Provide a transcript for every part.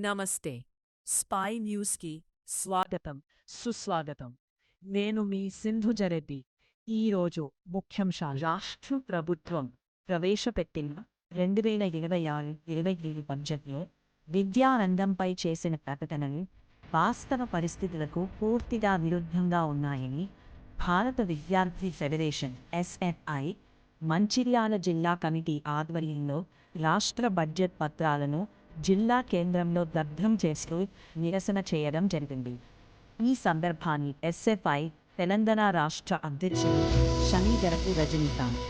నమస్తే. స్పై న్యూస్కి స్వాగతం, సుస్వాగతం. నేను మీ సింధుజరెడ్డి. ఈరోజు ముఖ్యాంశాలు. రాష్ట్ర ప్రభుత్వం ప్రవేశపెట్టిన 2026-27 బడ్జెట్లో విద్యా రంగంపై చేసిన ప్రకటనలు వాస్తవ పరిస్థితులకు పూర్తిగా విరుద్ధంగా ఉన్నాయని భారత విద్యార్థి ఫెడరేషన్ (SFI) మంచిర్యాల జిల్లా కమిటీ ఆధ్వర్యంలో రాష్ట్ర బడ్జెట్ పత్రాలను జిల్లా కేంద్రంలో దగ్ధం చేస్తూ నిరసన చేయడం జరిగింది. ఈ సందర్భాన్ని SFI తెలంగాణ రాష్ట్ర అధ్యక్షుడు శనిగరపు రజనీకాంత్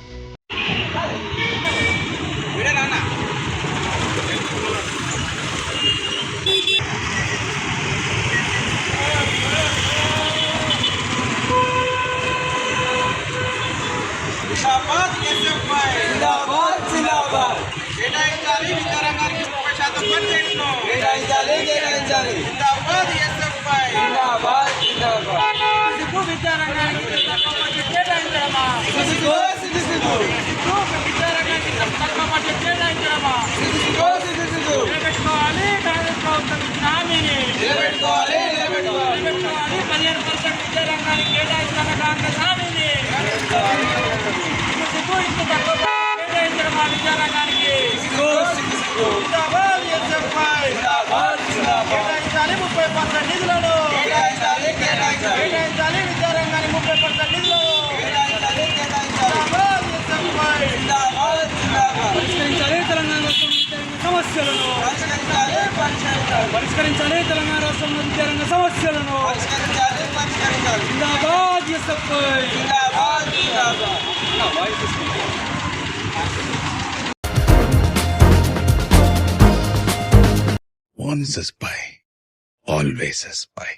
కేటాయించాలి విద్యారంగానికి 30% బడ్జెట్ను కేటాయించాలి. జిందాబాద్ ఎస్ఎఫ్ఐ జిందాబాద్. సిగ్గు విద్యారంగానికి తక్కువ బడ్జెట్ కేటాయించడమా? సిగ్గు విద్యారంగానికి తక్కువ బడ్జెట్ కేటాయించడమా? నిలబెట్టుకోవాలి. కాంగ్రెస్ ప్రభుత్వం ఇచ్చిన హామీని నిలబెట్టుకోవాలి. 15% విద్యారంగానికి కేటాయించిన కాంగ్రెస్ హామీని సిగ్గు ఇంత తక్కువ కేటాయించడమా విద్యారంగానికి? జిందాబాద్ ఎస్ఎఫ్ఐ కేటాయించాలి 30% నిధులను కేటాయించాలి. విద్యారంగానికి 30% నిధులను జిందాబాద్ ఎస్ఎఫ్ఐ పరిష్కరించాలి. తెలంగాణ రాష్ట్రంలో విద్యారంగ సమస్యలను జిందాబాద్ SFI. Once a spy, always a spy.